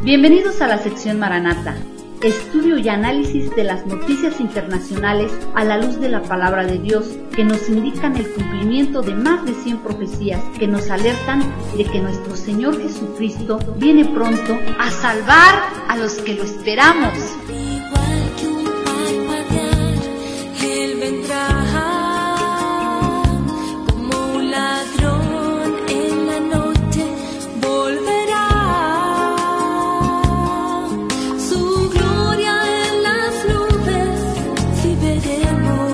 Bienvenidos a la sección Maranata, estudio y análisis de las noticias internacionales a la luz de la palabra de Dios, que nos indican el cumplimiento de más de 100 profecías que nos alertan de que nuestro Señor Jesucristo viene pronto a salvar a los que lo esperamos. Igual que un parpadear, Él vendrá como un ladrón en la noche, volverá. Su gloria en las nubes, si veremos.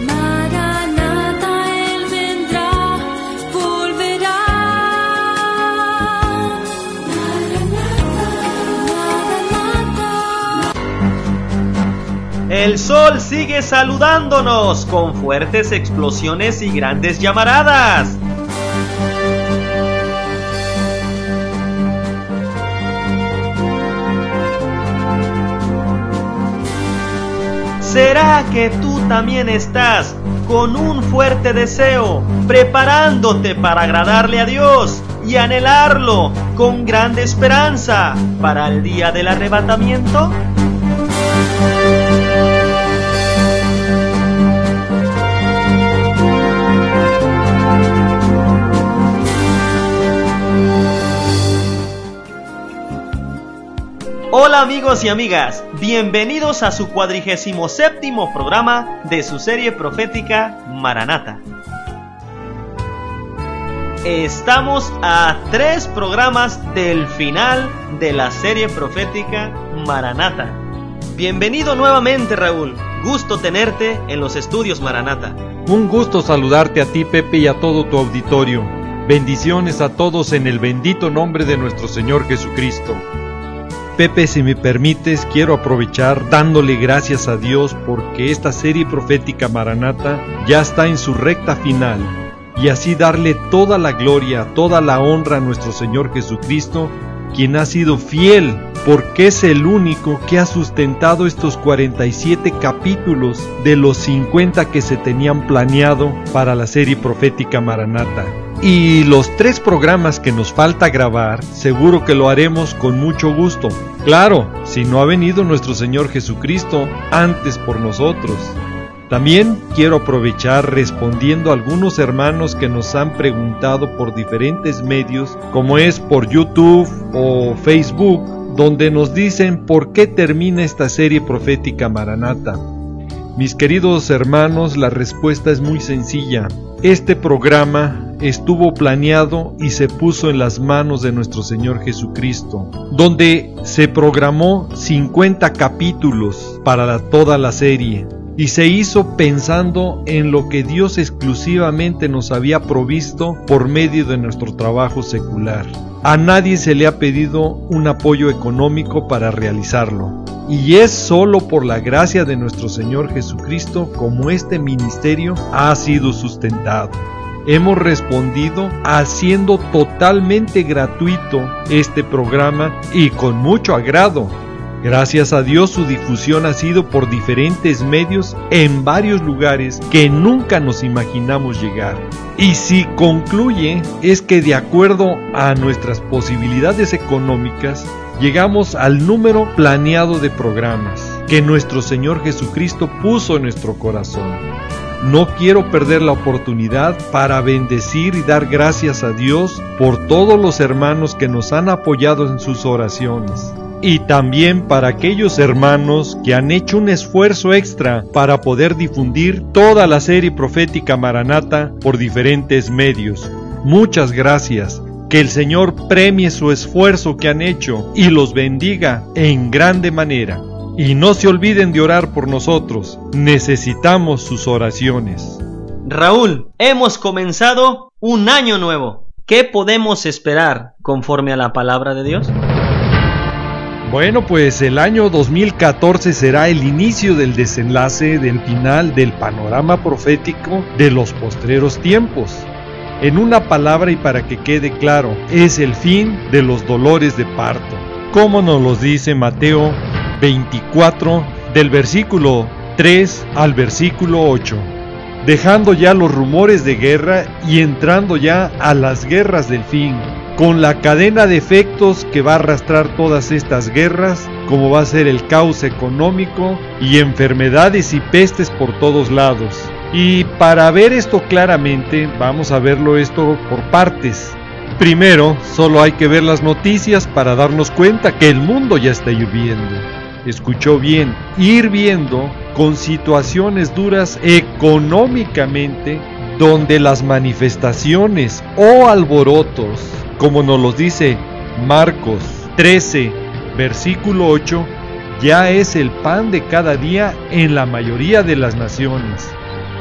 Maranata, Él vendrá, volverá. El sol sigue saludándonos con fuertes explosiones y grandes llamaradas. ¿Será que tú también estás con un fuerte deseo, preparándote para agradarle a Dios y anhelarlo con grande esperanza para el día del arrebatamiento? Hola amigos y amigas, bienvenidos a su 47º programa de su serie profética Maranata. Estamos a 3 programas del final de la serie profética Maranata. Bienvenido nuevamente, Raúl, gusto tenerte en los estudios Maranata. Un gusto saludarte a ti, Pepe, y a todo tu auditorio. Bendiciones a todos en el bendito nombre de nuestro Señor Jesucristo. Pepe, si me permites, quiero aprovechar dándole gracias a Dios porque esta serie profética Maranata ya está en su recta final, y así darle toda la gloria, toda la honra a nuestro Señor Jesucristo, quien ha sido fiel, porque es el único que ha sustentado estos 47 capítulos de los 50 que se tenían planeado para la serie profética Maranata. Y los 3 programas que nos falta grabar, seguro que lo haremos con mucho gusto. Claro, si no ha venido nuestro Señor Jesucristo antes por nosotros. También quiero aprovechar respondiendo a algunos hermanos que nos han preguntado por diferentes medios, como es por YouTube o Facebook, donde nos dicen por qué termina esta serie profética Maranata. Mis queridos hermanos, la respuesta es muy sencilla. Este programa estuvo planeado y se puso en las manos de nuestro Señor Jesucristo, donde se programó 50 capítulos para toda la serie, y se hizo pensando en lo que Dios exclusivamente nos había provisto por medio de nuestro trabajo secular. A nadie se le ha pedido un apoyo económico para realizarlo, y es solo por la gracia de nuestro Señor Jesucristo como este ministerio ha sido sustentado. Hemos respondido haciendo totalmente gratuito este programa y con mucho agrado. Gracias a Dios su difusión ha sido por diferentes medios en varios lugares que nunca nos imaginamos llegar. Y si concluye es que de acuerdo a nuestras posibilidades económicas llegamos al número planeado de programas que nuestro Señor Jesucristo puso en nuestro corazón. No quiero perder la oportunidad para bendecir y dar gracias a Dios por todos los hermanos que nos han apoyado en sus oraciones. Y también para aquellos hermanos que han hecho un esfuerzo extra para poder difundir toda la serie profética Maranata por diferentes medios. Muchas gracias. Que el Señor premie su esfuerzo que han hecho y los bendiga en grande manera. Y no se olviden de orar por nosotros. Necesitamos sus oraciones. Raúl, hemos comenzado un año nuevo. ¿Qué podemos esperar conforme a la palabra de Dios? Bueno, pues el año 2014 será el inicio del desenlace del final del panorama profético de los postreros tiempos. En una palabra y para que quede claro, es el fin de los dolores de parto, como nos lo dice Mateo 24, del versículo 3 al versículo 8, dejando ya los rumores de guerra y entrando ya a las guerras del fin, con la cadena de efectos que va a arrastrar todas estas guerras, como va a ser el caos económico y enfermedades y pestes por todos lados. Y para ver esto claramente, vamos a verlo esto por partes. Primero, solo hay que ver las noticias para darnos cuenta que el mundo ya está hirviendo. Escuchó bien, hirviendo con situaciones duras económicamente, donde las manifestaciones o alborotos, como nos los dice Marcos 13, versículo 8, ya es el pan de cada día en la mayoría de las naciones,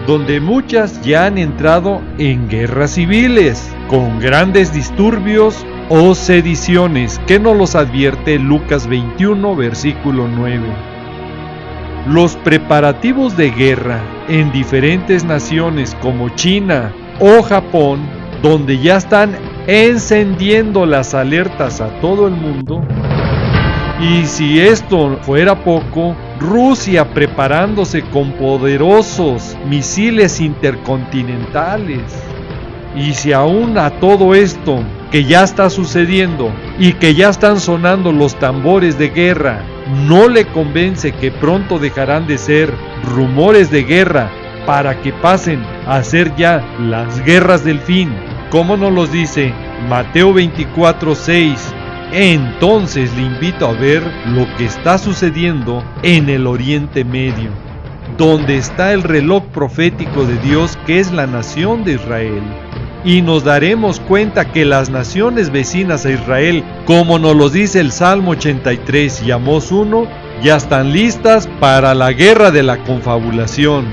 donde muchas ya han entrado en guerras civiles, con grandes disturbios o sediciones, que nos los advierte Lucas 21, versículo 9. Los preparativos de guerra en diferentes naciones como China o Japón, donde ya están encendiendo las alertas a todo el mundo. Y si esto fuera poco, Rusia preparándose con poderosos misiles intercontinentales. Y si aún a todo esto que ya está sucediendo y que ya están sonando los tambores de guerra, no le convence que pronto dejarán de ser rumores de guerra para que pasen a ser ya las guerras del fin, como nos los dice Mateo 24:6, entonces le invito a ver lo que está sucediendo en el Oriente Medio, donde está el reloj profético de Dios, que es la nación de Israel. Y nos daremos cuenta que las naciones vecinas a Israel, como nos lo dice el Salmo 83 y Amós 1, ya están listas para la guerra de la confabulación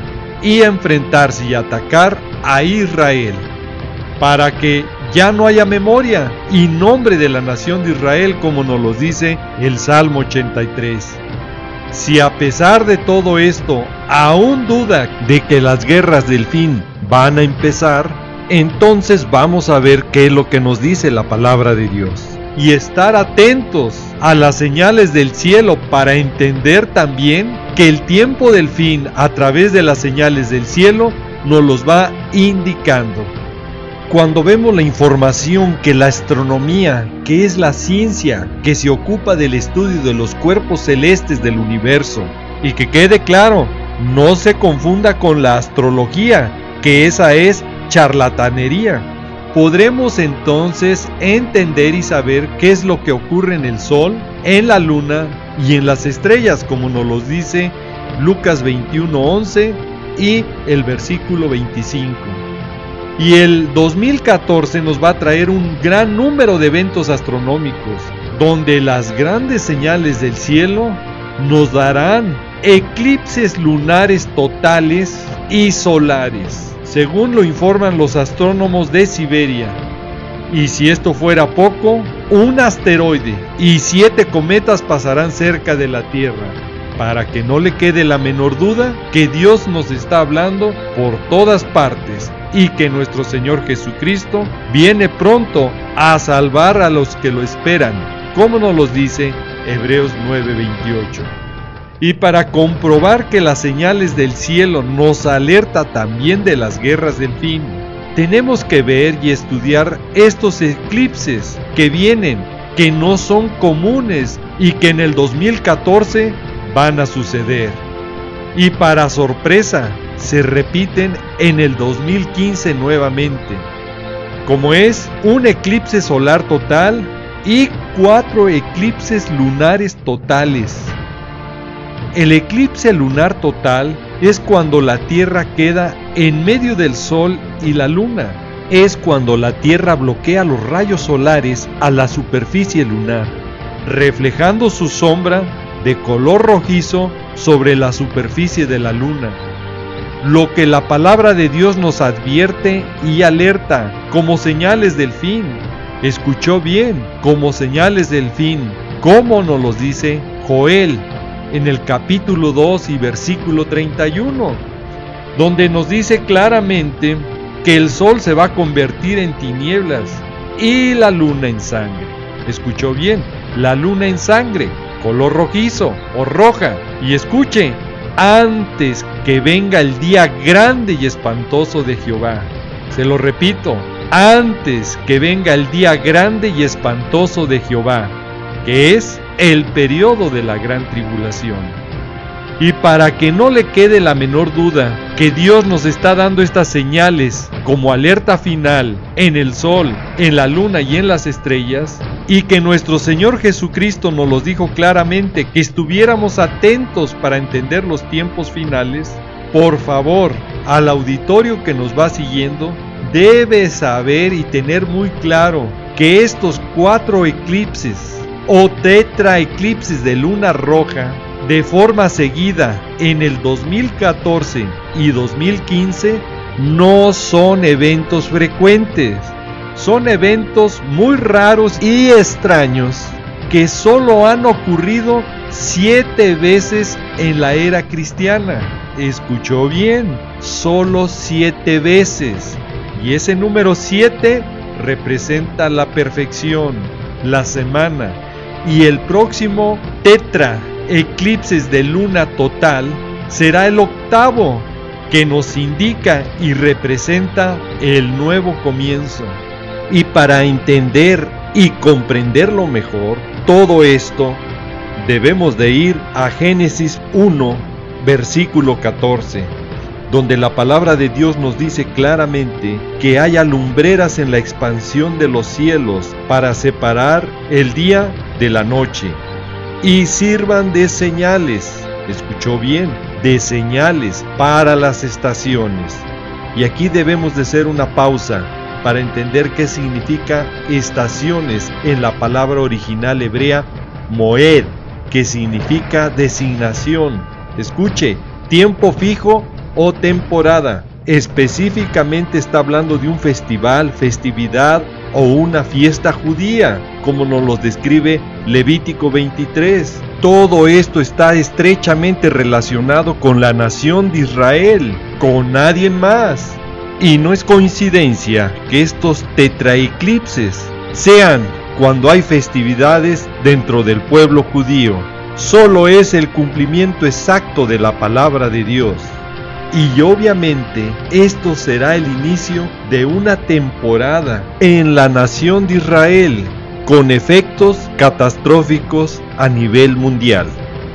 y enfrentarse y atacar a Israel, para que ya no haya memoria y nombre de la nación de Israel, como nos lo dice el Salmo 83. Si a pesar de todo esto aún duda de que las guerras del fin van a empezar, entonces vamos a ver qué es lo que nos dice la palabra de Dios y estar atentos a las señales del cielo para entender también que el tiempo del fin, a través de las señales del cielo, nos los va indicando. Cuando vemos la información que la astronomía, que es la ciencia que se ocupa del estudio de los cuerpos celestes del universo, y que quede claro, no se confunda con la astrología, que esa es charlatanería, podremos entonces entender y saber qué es lo que ocurre en el sol, en la luna y en las estrellas, como nos lo dice Lucas 21:11 y el versículo 25. Y el 2014 nos va a traer un gran número de eventos astronómicos, donde las grandes señales del cielo nos darán eclipses lunares totales y solares, según lo informan los astrónomos de Siberia. Y si esto fuera poco, un asteroide y 7 cometas pasarán cerca de la Tierra, para que no le quede la menor duda que Dios nos está hablando por todas partes y que nuestro Señor Jesucristo viene pronto a salvar a los que lo esperan, como nos lo dice Hebreos 9:28. Y para comprobar que las señales del cielo nos alerta también de las guerras del fin, tenemos que ver y estudiar estos eclipses que vienen, que no son comunes y que en el 2014 van a suceder. Y para sorpresa, se repiten en el 2015 nuevamente, como es un eclipse solar total y 4 eclipses lunares totales. El eclipse lunar total es cuando la Tierra queda en medio del Sol y la Luna. Es cuando la Tierra bloquea los rayos solares a la superficie lunar, reflejando su sombra de color rojizo sobre la superficie de la Luna. Lo que la palabra de Dios nos advierte y alerta como señales del fin. Escuchó bien, como señales del fin, como nos los dice Joel en el capítulo 2 y versículo 31, donde nos dice claramente que el sol se va a convertir en tinieblas y la luna en sangre. Escuchó bien, la luna en sangre, color rojizo o roja. Y escuche, antes que venga el día grande y espantoso de Jehová. Se lo repito, antes que venga el día grande y espantoso de Jehová, que es el periodo de la gran tribulación. Y para que no le quede la menor duda que Dios nos está dando estas señales como alerta final en el sol, en la luna y en las estrellas, y que nuestro Señor Jesucristo nos los dijo claramente que estuviéramos atentos para entender los tiempos finales, por favor, al auditorio que nos va siguiendo, debe saber y tener muy claro que estos 4 eclipses o tetraeclipses de luna roja de forma seguida en el 2014 y 2015 no son eventos frecuentes, son eventos muy raros y extraños que solo han ocurrido 7 veces en la era cristiana. Escuchó bien, solo 7 veces, y ese número 7 representa la perfección, la semana, y el próximo tetraeclipses de luna total será el 8º, que nos indica y representa el nuevo comienzo. Y para entender y comprenderlo mejor, todo esto, debemos de ir a Génesis 1, versículo 14, donde la palabra de Dios nos dice claramente que hay lumbreras en la expansión de los cielos para separar el día de la noche, y sirvan de señales, escuchó bien, de señales para las estaciones. Y aquí debemos de hacer una pausa para entender qué significa estaciones en la palabra original hebrea moed, que significa designación. Escuche, tiempo fijo o temporada. Específicamente está hablando de un festival, festividad o una fiesta judía, como nos lo describe Levítico 23. Todo esto está estrechamente relacionado con la nación de Israel, con nadie más. Y no es coincidencia que estos tetraeclipses sean cuando hay festividades dentro del pueblo judío. Solo es el cumplimiento exacto de la palabra de Dios. Y obviamente esto será el inicio de una temporada en la nación de Israel, con efectos catastróficos a nivel mundial.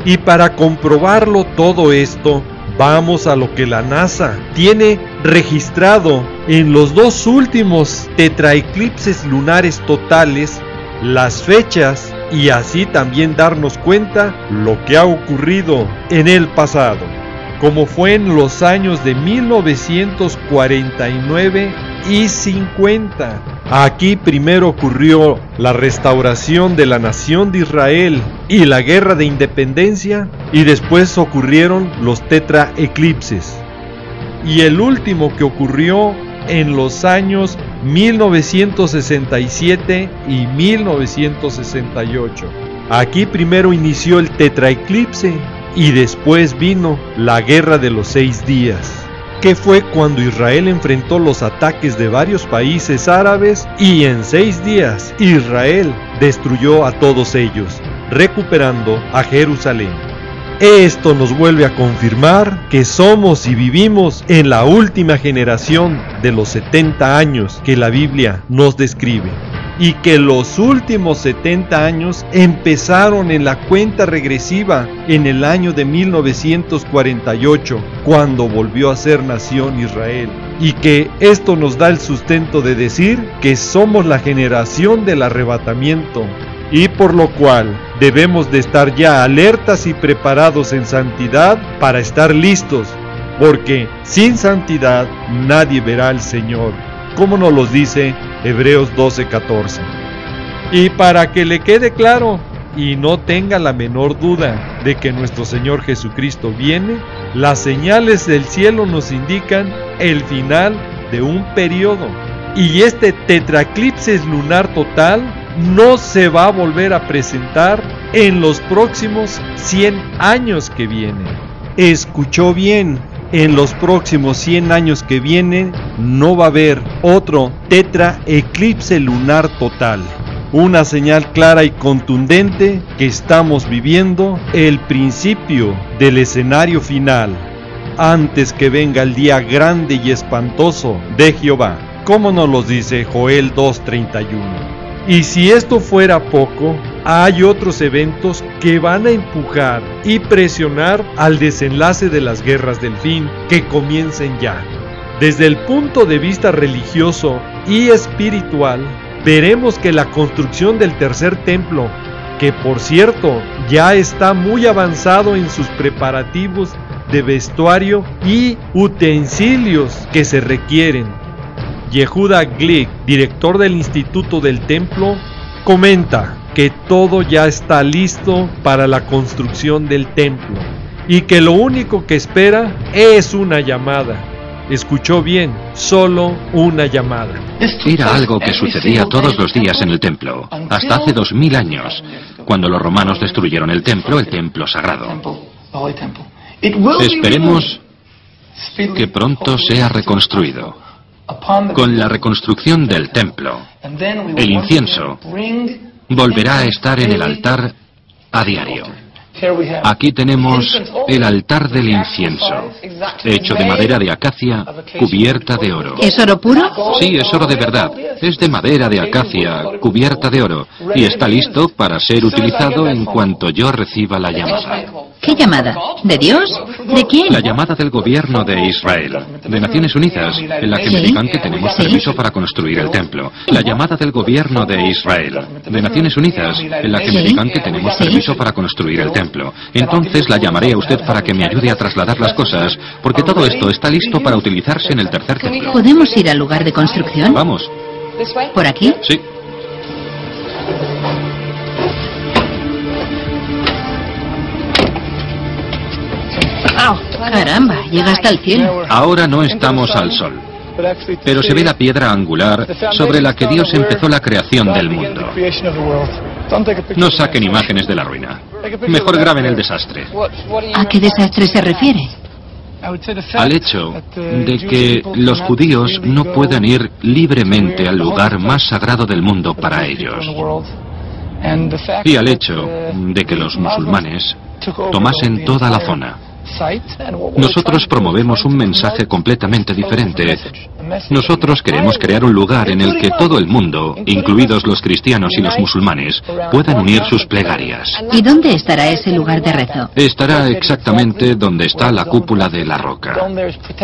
Y para comprobarlo todo esto, vamos a lo que la NASA tiene registrado en los 2 últimos tetraeclipses lunares totales, las fechas, y así también darnos cuenta lo que ha ocurrido en el pasado, como fue en los años de 1949 y 50. Aquí primero ocurrió la restauración de la nación de Israel y la guerra de independencia, y después ocurrieron los tetraeclipses. Y el último que ocurrió en los años 1967 y 1968. Aquí primero inició el tetraeclipse y después vino la guerra de los 6 días, que fue cuando Israel enfrentó los ataques de varios países árabes, y en 6 días Israel destruyó a todos ellos, recuperando a Jerusalén. Esto nos vuelve a confirmar que somos y vivimos en la última generación de los 70 años que la Biblia nos describe, y que los últimos 70 años empezaron en la cuenta regresiva en el año de 1948, cuando volvió a ser nación Israel, y que esto nos da el sustento de decir que somos la generación del arrebatamiento, y por lo cual debemos de estar ya alertas y preparados en santidad para estar listos, porque sin santidad nadie verá al Señor, como nos lo dice Hebreos 12:14. Y para que le quede claro y no tenga la menor duda de que nuestro Señor Jesucristo viene, las señales del cielo nos indican el final de un periodo, y este tetraeclipse lunar total no se va a volver a presentar en los próximos 100 años que vienen. Escuchó bien, en los próximos 100 años que vienen no va a haber otro tetraeclipse lunar total. Una señal clara y contundente que estamos viviendo el principio del escenario final, antes que venga el día grande y espantoso de Jehová. como nos los dice Joel 2:31. Y si esto fuera poco, hay otros eventos que van a empujar y presionar al desenlace de las guerras del fin que comiencen ya. Desde el punto de vista religioso y espiritual, veremos que la construcción del tercer templo, que por cierto ya está muy avanzado en sus preparativos de vestuario y utensilios que se requieren. Yehuda Glick, director del Instituto del Templo, comenta que todo ya está listo para la construcción del templo y que lo único que espera es una llamada. Escuchó bien, solo una llamada. Era algo que sucedía todos los días en el templo, hasta hace 2000 años, cuando los romanos destruyeron el templo sagrado. Esperemos que pronto sea reconstruido. Con la reconstrucción del templo, el incienso volverá a estar en el altar a diario. Aquí tenemos el altar del incienso, hecho de madera de acacia cubierta de oro. ¿Es oro puro? Sí, es oro de verdad. Es de madera de acacia cubierta de oro y está listo para ser utilizado en cuanto yo reciba la llamada. ¿Qué llamada? ¿De Dios? ¿De quién? La llamada del gobierno de Israel, de Naciones Unidas, en la que me digan que tenemos permiso para construir el templo. La llamada del gobierno de Israel, de Naciones Unidas, en la que me digan que tenemos permiso para construir el templo. Entonces la llamaré a usted para que me ayude a trasladar las cosas, porque todo esto está listo para utilizarse en el tercer templo. ¿Podemos ir al lugar de construcción? Vamos. ¿Por aquí? Sí. Caramba, llega hasta el cielo. Ahora no estamos al sol, pero se ve la piedra angular sobre la que Dios empezó la creación del mundo. No saquen imágenes de la ruina. Mejor graben el desastre. ¿A qué desastre se refiere? Al hecho de que los judíos no puedan ir libremente al lugar más sagrado del mundo para ellos. Y al hecho de que los musulmanes tomasen toda la zona. Nosotros promovemos un mensaje completamente diferente. Nosotros queremos crear un lugar en el que todo el mundo, incluidos los cristianos y los musulmanes, puedan unir sus plegarias. ¿Y dónde estará ese lugar de rezo? Estará exactamente donde está la cúpula de la roca.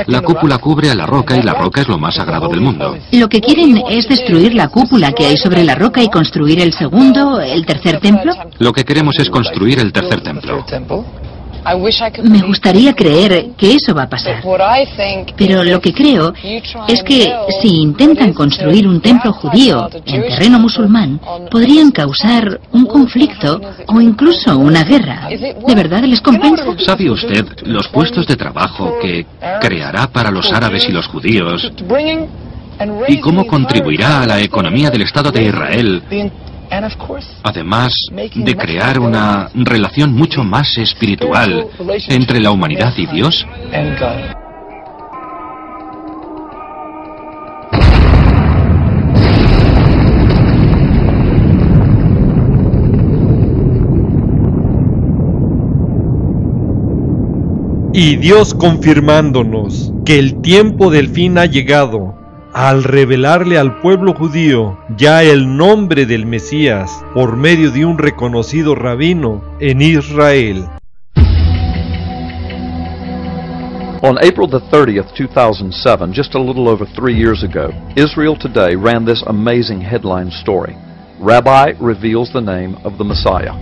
La cúpula cubre a la roca y la roca es lo más sagrado del mundo. Lo que quieren es destruir la cúpula que hay sobre la roca y construir el segundo, el tercer templo. Lo que queremos es construir el tercer templo. Me gustaría creer que eso va a pasar. Pero lo que creo es que si intentan construir un templo judío en terreno musulmán, podrían causar un conflicto o incluso una guerra. ¿De verdad les compensa? ¿Sabe usted los puestos de trabajo que creará para los árabes y los judíos? ¿Y cómo contribuirá a la economía del Estado de Israel? Además de crear una relación mucho más espiritual entre la humanidad y Dios. Y Dios confirmándonos que el tiempo del fin ha llegado, al revelarle al pueblo judío ya el nombre del Mesías por medio de un reconocido rabino en Israel. On April the 30th, 2007, just a little over 3 years ago, Israel Today ran this amazing headline story. Rabbi reveals the name of the Messiah.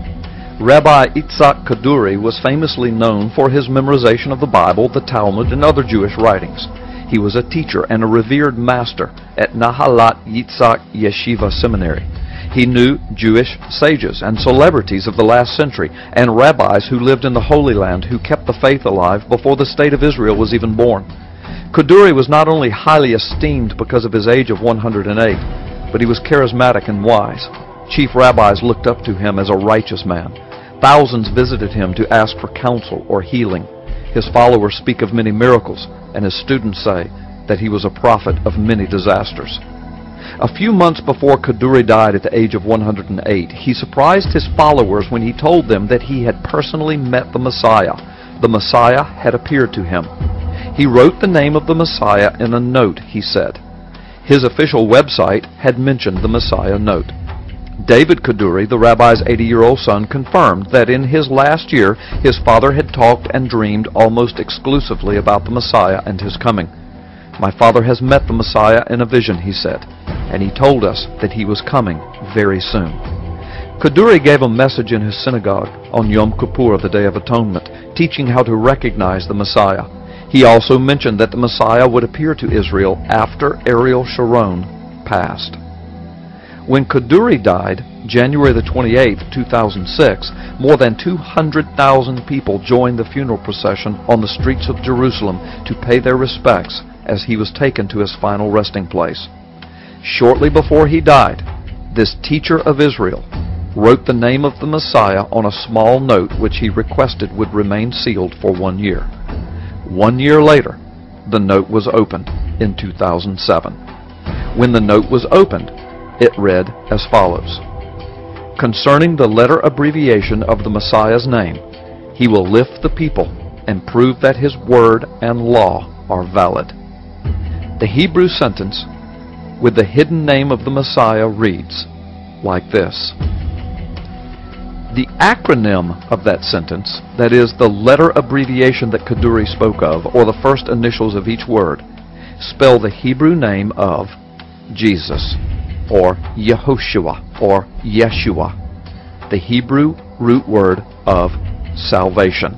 Rabbi Itzhak Kaduri was famously known for his memorization of the Bible, the Talmud, and other Jewish writings. He was a teacher and a revered master at Nahalat Yitzhak Yeshiva Seminary. He knew Jewish sages and celebrities of the last century and rabbis who lived in the Holy Land who kept the faith alive before the state of Israel was even born. Kaduri was not only highly esteemed because of his age of 108, but he was charismatic and wise. Chief rabbis looked up to him as a righteous man. Thousands visited him to ask for counsel or healing. His followers speak of many miracles, and his students say that he was a prophet of many disasters. A few months before Kaduri died at the age of 108, he surprised his followers when he told them that he had personally met the Messiah. The Messiah had appeared to him. He wrote the name of the Messiah in a note, he said. His official website had mentioned the Messiah note. David Kaduri, the rabbi's 80-year-old son, confirmed that in his last year his father had talked and dreamed almost exclusively about the Messiah and his coming. "My father has met the Messiah in a vision," he said, "and he told us that he was coming very soon." Kaduri gave a message in his synagogue on Yom Kippur, the Day of Atonement, teaching how to recognize the Messiah. He also mentioned that the Messiah would appear to Israel after Ariel Sharon passed. When Kaduri died, January the 28th, 2006, more than 200,000 people joined the funeral procession on the streets of Jerusalem to pay their respects as he was taken to his final resting place. Shortly before he died, this teacher of Israel wrote the name of the Messiah on a small note which he requested would remain sealed for 1 year. 1 year later, the note was opened in 2007. When the note was opened, it read as follows: "Concerning the letter abbreviation of the Messiah's name, he will lift the people and prove that his word and law are valid." The Hebrew sentence with the hidden name of the Messiah reads like this. The acronym of that sentence, that is, the letter abbreviation that Kaduri spoke of, or the first initials of each word, spell the Hebrew name of Jesus, or Yehoshua, or Yeshua, the Hebrew root word of salvation.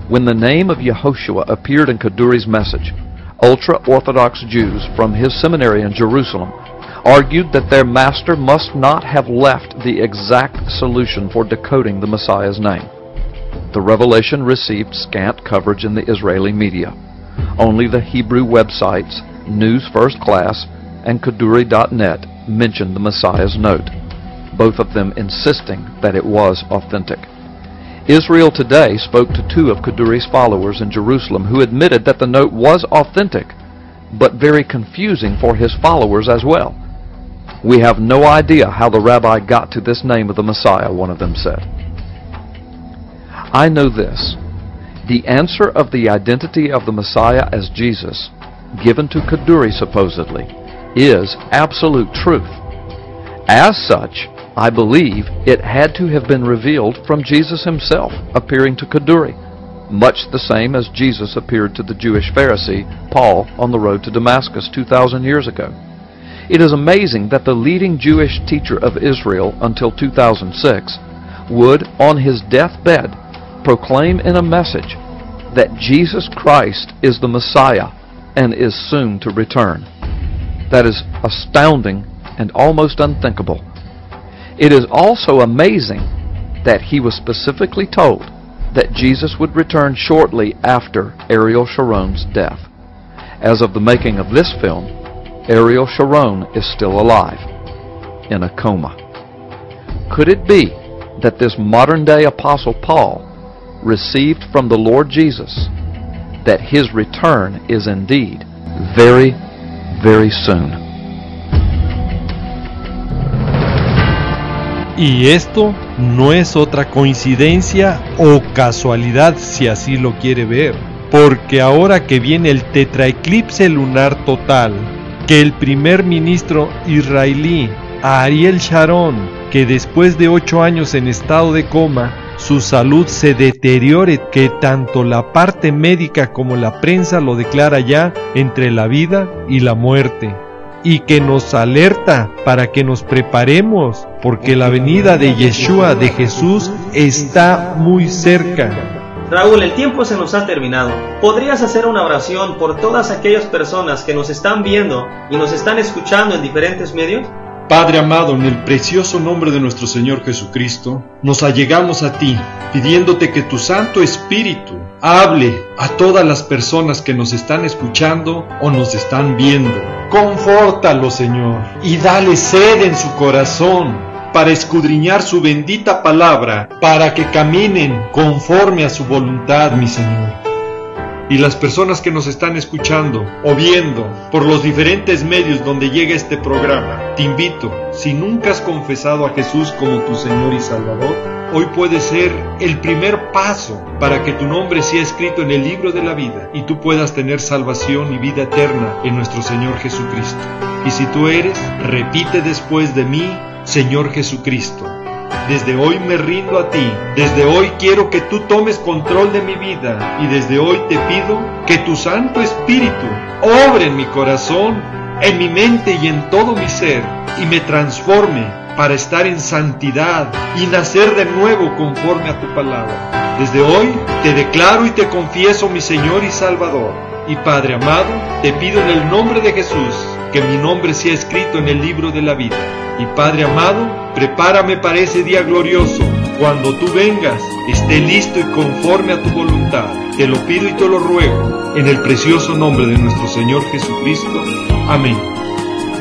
When the name of Yehoshua appeared in Kaduri's message, ultra-Orthodox Jews from his seminary in Jerusalem argued that their master must not have left the exact solution for decoding the Messiah's name. The revelation received scant coverage in the Israeli media. Only the Hebrew websites News First Class and Kaduri.net mentioned the Messiah's note, both of them insisting that it was authentic. Israel Today spoke to 2 of Kaduri's followers in Jerusalem who admitted that the note was authentic, but very confusing for his followers as well. "We have no idea how the rabbi got to this name of the Messiah," one of them said. I know this. The answer of the identity of the Messiah as Jesus, given to Kaduri supposedly, is absolute truth. As such, I believe it had to have been revealed from Jesus himself appearing to Kaduri, much the same as Jesus appeared to the Jewish Pharisee Paul on the road to Damascus 2,000 years ago. It is amazing that the leading Jewish teacher of Israel until 2006 would, on his deathbed, proclaim in a message that Jesus Christ is the Messiah and is soon to return. That is astounding and almost unthinkable. It is also amazing that he was specifically told that Jesus would return shortly after Ariel Sharon's death. As of the making of this film, Ariel Sharon is still alive, in a coma. Could it be that this modern-day Apostle Paul received from the Lord Jesus that his return is indeed very, very soon? Y esto no es otra coincidencia o casualidad si así lo quiere ver, porque ahora que viene el tetraeclipse lunar total, que el primer ministro israelí, Ariel Sharon, que después de 8 años en estado de coma, su salud se deteriore, que tanto la parte médica como la prensa lo declara ya entre la vida y la muerte, y que nos alerta para que nos preparemos, porque la venida de Yeshua, de Jesús, está muy cerca. Raúl, el tiempo se nos ha terminado. ¿Podrías hacer una oración por todas aquellas personas que nos están viendo y nos están escuchando en diferentes medios? Padre amado, en el precioso nombre de nuestro Señor Jesucristo, nos allegamos a ti, pidiéndote que tu Santo Espíritu hable a todas las personas que nos están escuchando o nos están viendo. Confórtalo, Señor, y dale sed en su corazón para escudriñar su bendita palabra, para que caminen conforme a su voluntad, mi Señor. y las personas que nos están escuchando o viendo por los diferentes medios donde llega este programa, te invito, si nunca has confesado a Jesús como tu Señor y Salvador, hoy puede ser el primer paso para que tu nombre sea escrito en el libro de la vida y tú puedas tener salvación y vida eterna en nuestro Señor Jesucristo. Y si tú eres, repite después de mí: Señor Jesucristo, desde hoy me rindo a ti, desde hoy quiero que tú tomes control de mi vida y desde hoy te pido que tu Santo Espíritu obre en mi corazón, en mi mente y en todo mi ser y me transforme para estar en santidad y nacer de nuevo conforme a tu palabra. Desde hoy te declaro y te confieso mi Señor y Salvador. Y Padre amado, te pido en el nombre de Jesús que mi nombre sea escrito en el libro de la vida. Y Padre amado, prepárame para ese día glorioso. Cuando tú vengas, esté listo y conforme a tu voluntad. Te lo pido y te lo ruego, en el precioso nombre de nuestro Señor Jesucristo. Amén.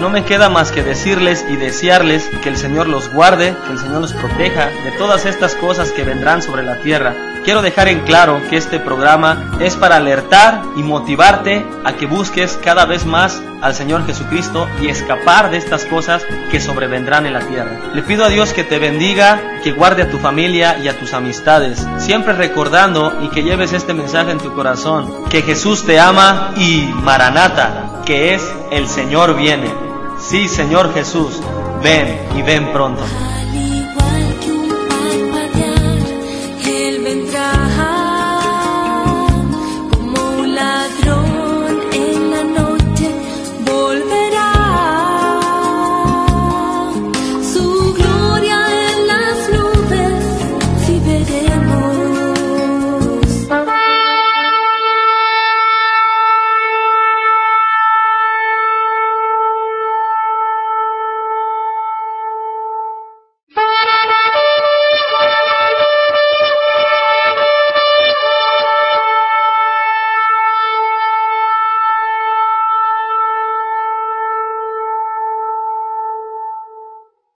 No me queda más que decirles y desearles que el Señor los guarde, que el Señor los proteja de todas estas cosas que vendrán sobre la tierra. Quiero dejar en claro que este programa es para alertar y motivarte a que busques cada vez más al Señor Jesucristo y escapar de estas cosas que sobrevendrán en la tierra. Le pido a Dios que te bendiga, que guarde a tu familia y a tus amistades, siempre recordando y que lleves este mensaje en tu corazón, que Jesús te ama y Maranata, que es el Señor viene. Sí, Señor Jesús, ven y ven pronto.